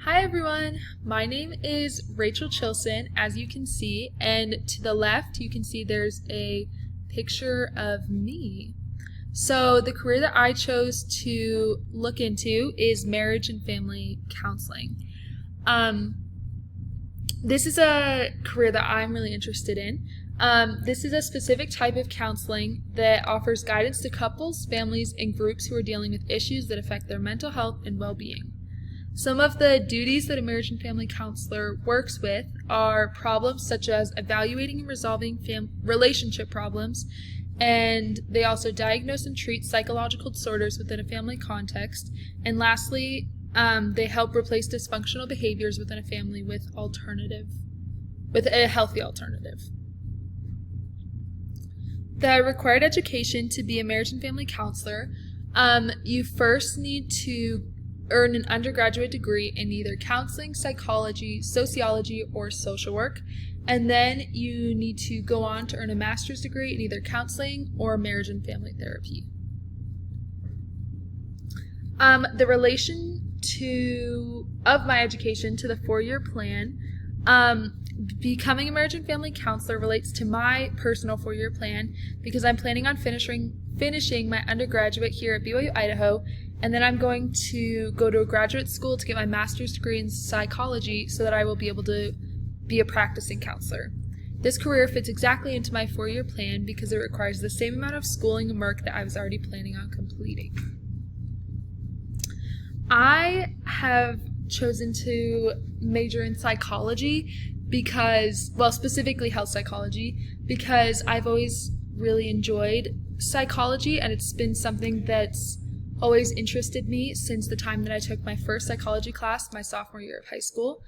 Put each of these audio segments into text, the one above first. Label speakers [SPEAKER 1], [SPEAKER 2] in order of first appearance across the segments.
[SPEAKER 1] Hi everyone, my name is Rachel Chilson, as you can see, and to the left you can see there's a picture of me. So the career that I chose to look into is marriage and family counseling. This is a career that I'm really interested in. This is a specific type of counseling that offers guidance to couples, families, and groups who are dealing with issues that affect their mental health and well-being. Some of the duties that a marriage and family counselor works with are problems such as evaluating and resolving relationship problems, and they also diagnose and treat psychological disorders within a family context. And lastly, they help replace dysfunctional behaviors within a family with a healthy alternative. The required education to be a marriage and family counselor, you first need to earn an undergraduate degree in either counseling, psychology, sociology, or social work, and then you need to go on to earn a master's degree in either counseling or marriage and family therapy. The relation of my education to the 4-year plan, becoming a marriage and family counselor relates to my personal 4-year plan because I'm planning on finishing my undergraduate here at BYU Idaho, and then I'm going to go to a graduate school to get my master's degree in psychology so that I will be able to be a practicing counselor. This career fits exactly into my 4-year plan because it requires the same amount of schooling and work that I was already planning on completing. I have chosen to major in psychology specifically health psychology, because I've always really enjoyed psychology, and it's been something that's always interested me since the time that I took my first psychology class my sophomore year of high school.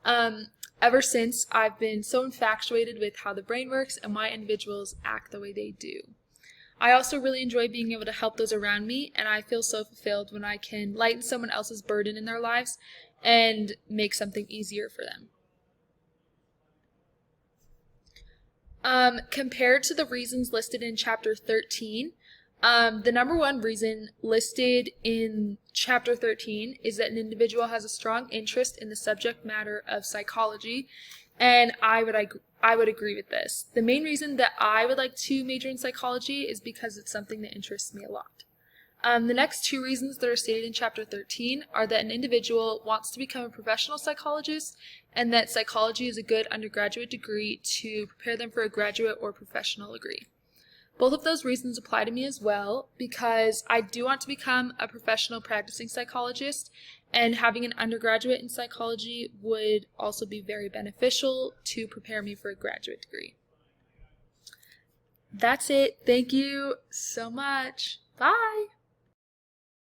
[SPEAKER 1] Ever since, I've been so infatuated with how the brain works and why individuals act the way they do. I also really enjoy being able to help those around me, and I feel so fulfilled when I can lighten someone else's burden in their lives and make something easier for them. Compared to the reasons listed in Chapter 13, the number one reason listed in Chapter 13 is that an individual has a strong interest in the subject matter of psychology, and I would agree with this. The main reason that I would like to major in psychology is because it's something that interests me a lot. The next two reasons that are stated in Chapter 13 are that an individual wants to become a professional psychologist and that psychology is a good undergraduate degree to prepare them for a graduate or professional degree. Both of those reasons apply to me as well because I do want to become a professional practicing psychologist, and having an undergraduate in psychology would also be very beneficial to prepare me for a graduate degree. That's it. Thank you so much. Bye.